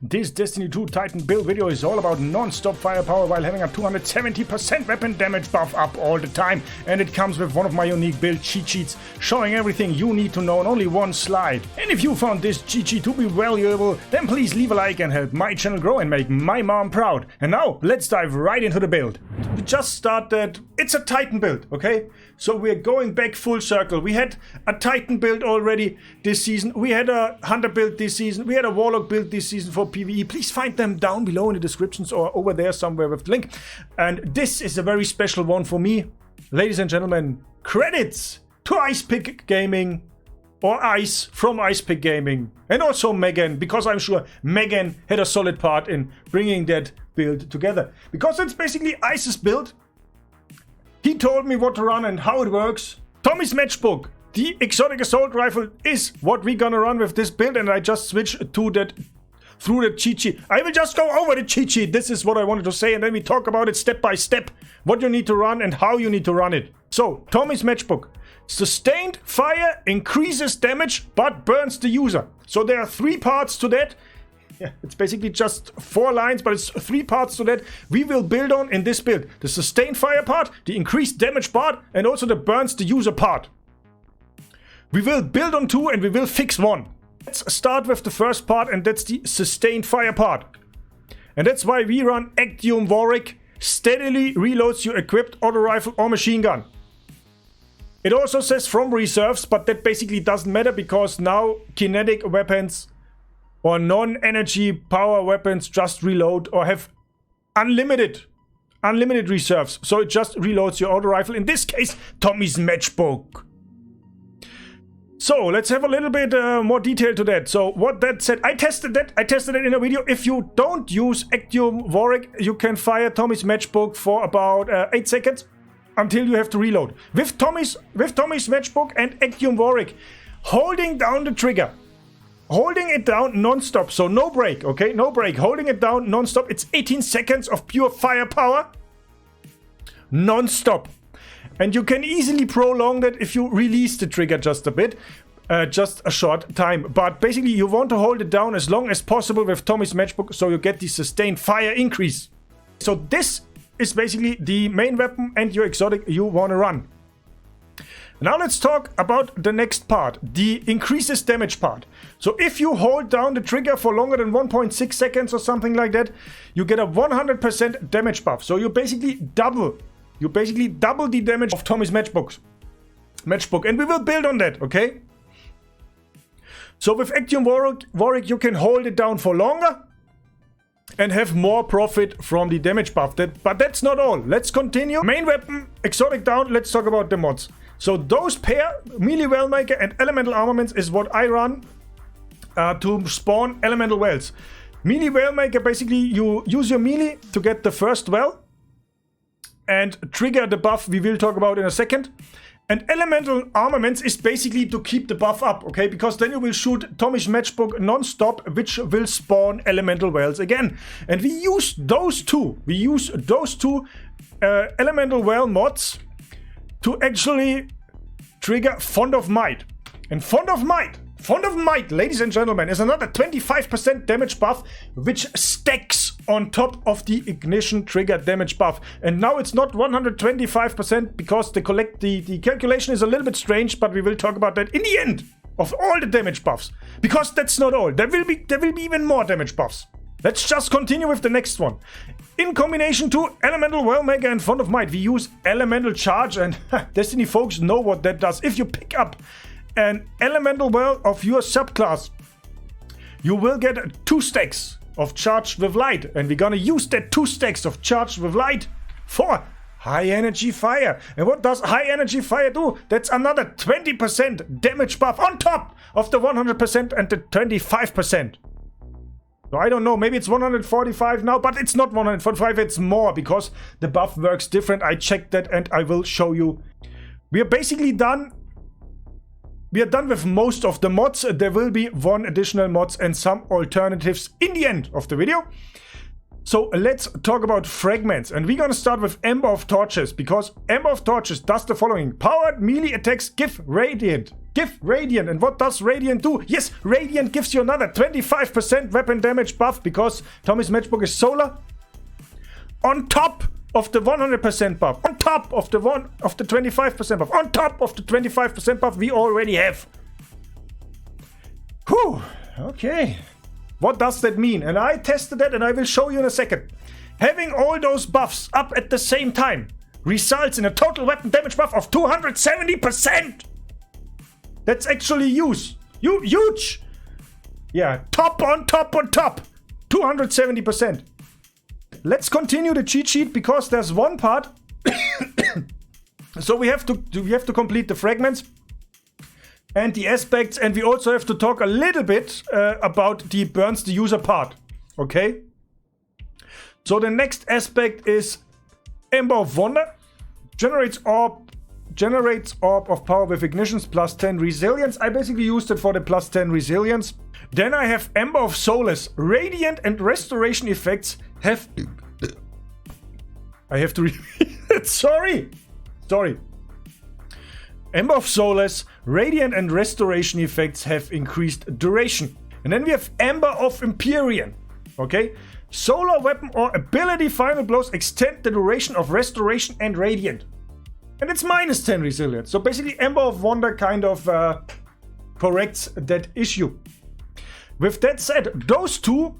This Destiny 2 Titan build video is all about non-stop firepower while having a 270% weapon damage buff up all the time, and it comes with one of my unique build cheat sheets showing everything you need to know on only one slide. And if you found this cheat sheet to be valuable, then please leave a like and help my channel grow and make my mom proud. And now, let's dive right into the build. We just started. It's a Titan build, okay? So we're going back full circle. We had a Titan build already this season. We had a Hunter build this season. We had a Warlock build this season for PvE. Please find them down below in the descriptions or over there somewhere with the link. And this is a very special one for me. Ladies and gentlemen, credits to Icepick Gaming, or Ice from Icepick Gaming. And also Megan, because I'm sure Megan had a solid part in bringing that build together. Because it's basically Ice's build. He told me what to run and how it works. Tommy's Matchbook, the exotic assault rifle, is what we're gonna run with this build, and I just switched to that through the cheat sheet. I will just go over the cheat sheet. This is what I wanted to say, and then we talk about it step by step. What you need to run and how you need to run it. So, Tommy's Matchbook. Sustained fire increases damage but burns the user. So there are 3 parts to that. Yeah, it's basically just 4 lines, but it's 3 parts to that we will build on in this build. The sustained fire part, the increased damage part, and also the burns the user part. We will build on 2 and we will fix 1. Let's start with the first part, and that's the sustained fire part. And that's why we run Actium Warwick. Steadily reloads your equipped auto rifle or machine gun. It also says from reserves, but that basically doesn't matter because now kinetic weapons or non-energy power weapons just reload or have unlimited reserves. So it just reloads your auto rifle. In this case, Tommy's Matchbook. So let's have a little bit more detail to that. So what that said, I tested it in a video. If you don't use Actium Warwick, you can fire Tommy's Matchbook for about 8 seconds until you have to reload. With Tommy's Matchbook and Actium Warwick, holding down the trigger, holding it down non-stop, so no break, okay? No break. Holding it down non-stop. It's 18 seconds of pure firepower. Non-stop. And you can easily prolong that if you release the trigger just a bit. Just a short time. But basically, you want to hold it down as long as possible with Tommy's Matchbook so you get the sustained fire increase. So this is basically the main weapon and your exotic you want to run. Now let's talk about the next part, the increases damage part. So if you hold down the trigger for longer than 1.6 seconds or something like that, you get a 100% damage buff. So you basically double the damage of Tommy's Matchbook. And we will build on that, okay? So with Actium Warwick, you can hold it down for longer and have more profit from the damage buff. But that's not all. Let's continue. Main weapon, exotic down. Let's talk about the mods. So those pair, Melee Wellmaker and Elemental Armaments, is what I run to spawn Elemental Wells. Melee Wellmaker, basically you use your melee to get the first well and trigger the buff we will talk about in a second. And Elemental Armaments is basically to keep the buff up, okay? Because then you will shoot Tommy's Matchbook non-stop, which will spawn Elemental Wells again. And we use those two. Elemental Well mods to actually trigger Font of Might. And Font of Might, ladies and gentlemen, is another 25% damage buff, which stacks on top of the Ignition trigger damage buff. And now it's not 125% because the calculation is a little bit strange, but we will talk about that in the end of all the damage buffs. Because that's not all. There will be even more damage buffs. Let's just continue with the next one. In combination to Elemental Wellmaker and Font of Might, we use Elemental Charge, and Destiny folks know what that does. If you pick up an Elemental Well of your subclass, you will get 2 stacks of Charged with Light, and we're gonna use that 2 stacks of Charged with Light for High Energy Fire. And what does High Energy Fire do? That's another 20% damage buff on top of the 100% and the 25%. So I don't know, maybe it's 145 now, but it's not 145, it's more because the buff works different. I checked that and I will show you. We are basically done. We are done with most of the mods. There will be 1 additional mods and some alternatives in the end of the video. So let's talk about Fragments. And we're gonna start with Ember of Torches, because Ember of Torches does the following. Powered melee attacks give radiant Give Radiant. And what does Radiant do? Yes, Radiant gives you another 25% weapon damage buff because Tommy's Matchbook is solar. On top of the 100% buff. On top of the 25% buff. On top of the 25% buff we already have. Whew. Okay. What does that mean? And I tested that and I will show you in a second. Having all those buffs up at the same time results in a total weapon damage buff of 270%. That's actually huge. Yeah, top on top on top. 270%. Let's continue the cheat sheet because there's one part. So we have to complete the fragments and the aspects, and we also have to talk a little bit about the burns the user part. Okay? So the next aspect is Ember of Wonder. Generates orb of power with ignitions, plus 10 resilience. I basically used it for the plus 10 resilience. Then I have Ember of Solace. Radiant and restoration effects have... I have to repeat it. Sorry. Ember of Solace, Radiant and restoration effects have increased duration. And then we have Ember of Empyrean. Okay? Solar weapon or ability final blows extend the duration of restoration and radiant. And it's minus 10 resilience. So basically Ember of Wonder kind of corrects that issue. With that said, those two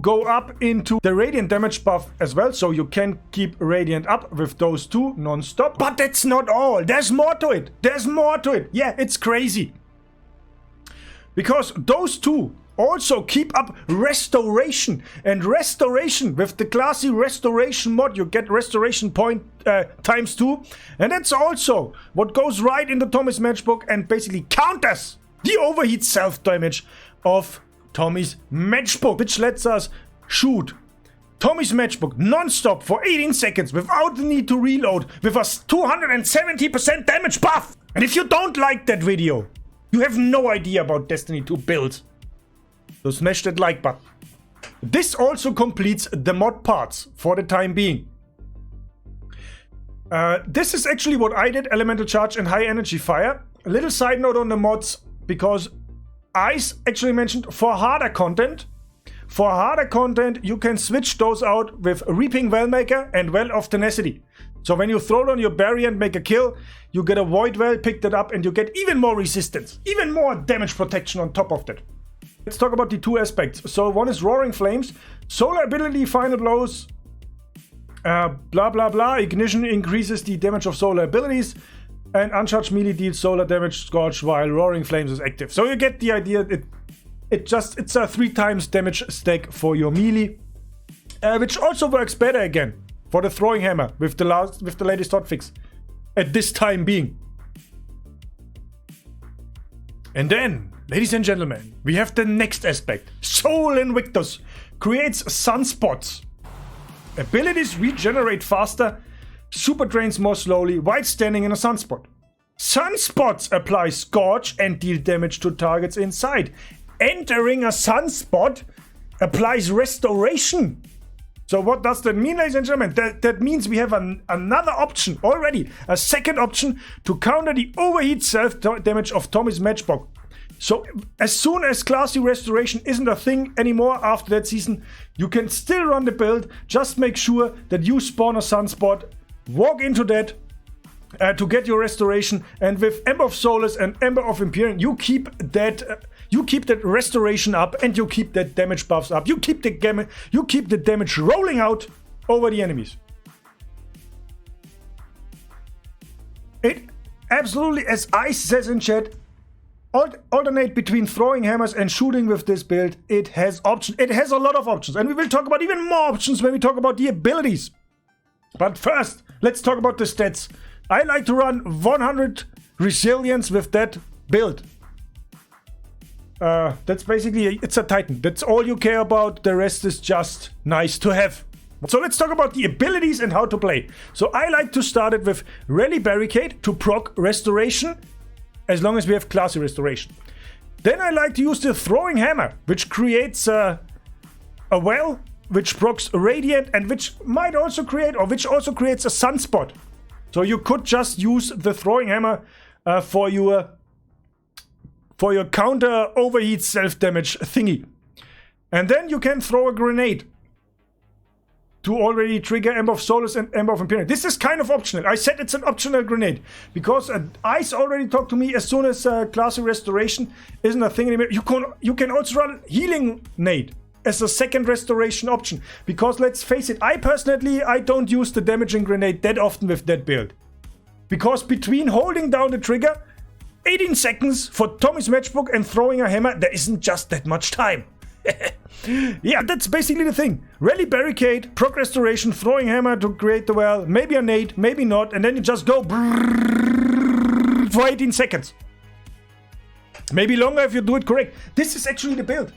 go up into the radiant damage buff as well. So you can keep radiant up with those two non-stop. But that's not all. There's more to it. Yeah, it's crazy. Because those two also keep up restoration, and restoration with the classy restoration mod you get restoration point times 2, and that's also what goes right into Tommy's Matchbook and basically counters the overheat self damage of Tommy's Matchbook, which lets us shoot Tommy's Matchbook non-stop for 18 seconds without the need to reload with a 270% damage buff. And if you don't like that video, you have no idea about Destiny 2 builds. So smash that like button. This also completes the mod parts for the time being. This is actually what I did, Elemental Charge and High Energy Fire. A little side note on the mods, because Ice actually mentioned for harder content. For harder content, you can switch those out with Reaping Wellmaker and Well of Tenacity. So when you throw down your berry and make a kill, you get a Void Well, pick that up, and you get even more resistance, even more damage protection on top of that. Let's talk about the two aspects. So one is Roaring Flames, Solar Ability Final Blows, blah blah blah. Ignition increases the damage of solar abilities, and Uncharged Melee deals solar damage Scorch while Roaring Flames is active. So you get the idea. It's a 3 times damage stack for your melee, which also works better again for the throwing hammer with the latest hotfix at this time being. And then, ladies and gentlemen, we have the next aspect. Soul Invictus creates sunspots. Abilities regenerate faster, super drains more slowly while standing in a sunspot. Sunspots apply Scorch and deal damage to targets inside. Entering a sunspot applies restoration. So what does that mean, ladies and gentlemen? That means we have another option already, a second option to counter the overheat self-damage of Tommy's Matchbook. So as soon as classy restoration isn't a thing anymore after that season, you can still run the build. Just make sure that you spawn a sunspot, walk into that to get your restoration, and with Ember of Solace and Ember of Empyrean, you keep that restoration up and you keep that damage buffs up. You keep the damage rolling out over the enemies. It absolutely, as Ice says in chat, alternate between throwing hammers and shooting with this build. It has options. It has a lot of options, and we will talk about even more options when we talk about the abilities. But first, let's talk about the stats. I like to run 100 resilience with that build. That's basically, it's a Titan. That's all you care about. The rest is just nice to have. So let's talk about the abilities and how to play. So I like to start it with Rally Barricade to proc restoration, as long as we have classy restoration. Then I like to use the Throwing Hammer, which creates a well, which procs Radiant, and which might also create, or which also creates a Sunspot. So you could just use the throwing hammer for your counter overheat self-damage thingy. And then you can throw a grenade to already trigger Ember of Solus and Ember of Imperium. This is kind of optional. I said it's an optional grenade because Ice already talked to me as soon as Classy Restoration isn't a thing anymore. You can also run Healing Nade as a second restoration option, because let's face it, I don't use the damaging grenade that often with that build, because between holding down the trigger 18 seconds for Tommy's Matchbook and throwing a hammer, there isn't just that much time. Yeah, that's basically the thing. Rally Barricade, proc restoration, throwing hammer to create the well, maybe a nade, maybe not, and then you just go for 18 seconds. Maybe longer if you do it correct. This is actually the build.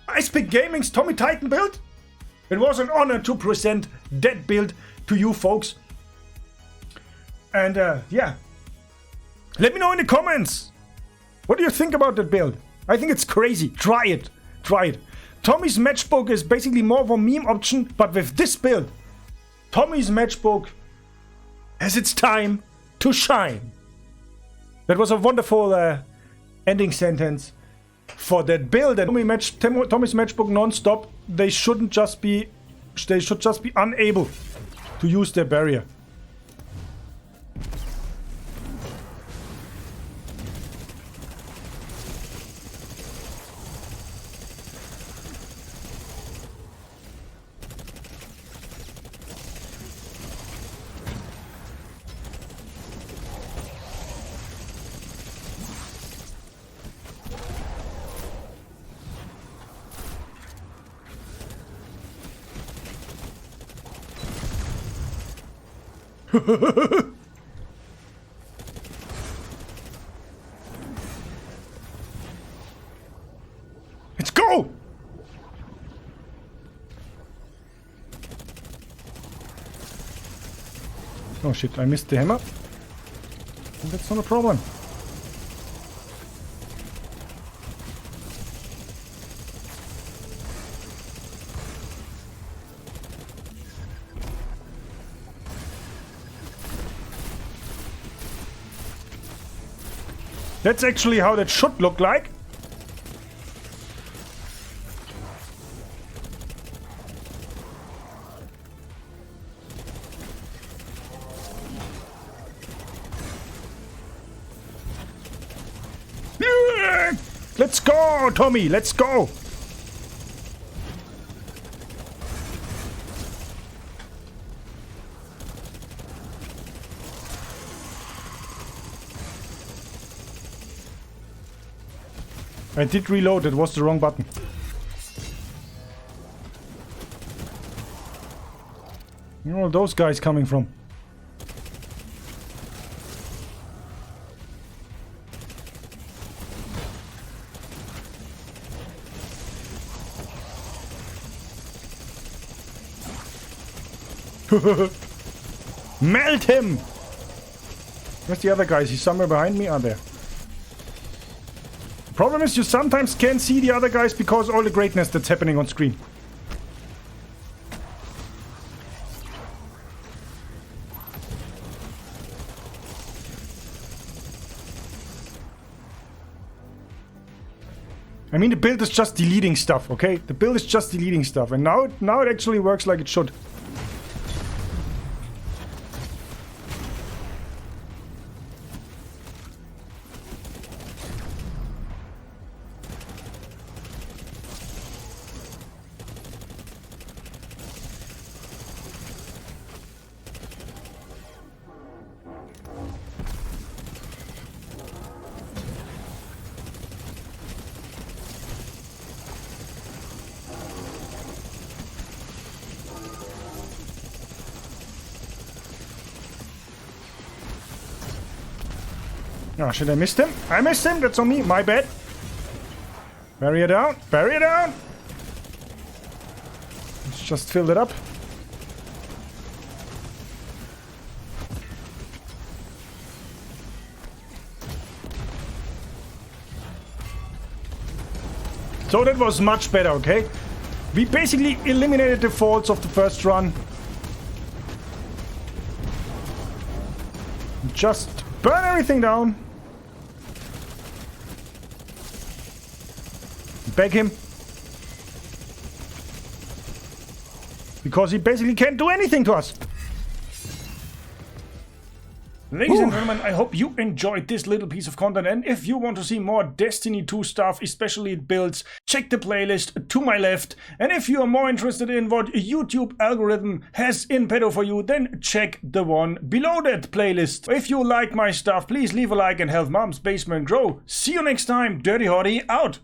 Icepick Gaming's Tommy Titan build. It was an honor to present that build to you folks. And yeah, let me know in the comments. What do you think about that build? I think it's crazy. Try it. Try it. Tommy's Matchbook is basically more of a meme option, but with this build, Tommy's Matchbook has its time to shine. That was a wonderful ending sentence for that build. And Tommy's Matchbook non-stop, they should just be unable to use their barrier. Let's go! Oh shit, I missed the hammer. That's not a problem. That's actually how that should look like. Let's go, Tommy, let's go. I did reload, it was the wrong button. Where are all those guys coming from? Melt him! Where's the other guys? He's somewhere behind me? Ah, there. Problem is, you sometimes can't see the other guys because all the greatness that's happening on screen. I mean, the build is just deleting stuff, okay? The build is just deleting stuff, and now it actually works like it should. Oh, shit, I missed him. I missed him. That's on me. My bad. Barrier down. Barrier down. Let's just fill it up. So that was much better, okay? We basically eliminated the faults of the first run. Just burn everything down. Beg him. Because he basically can't do anything to us. Ladies and gentlemen, I hope you enjoyed this little piece of content, and if you want to see more Destiny 2 stuff, especially builds, check the playlist to my left. And if you are more interested in what YouTube algorithm has in petto for you, then check the one below that playlist. If you like my stuff, please leave a like and help Mom's Basement grow. See you next time. DirtyHotte out.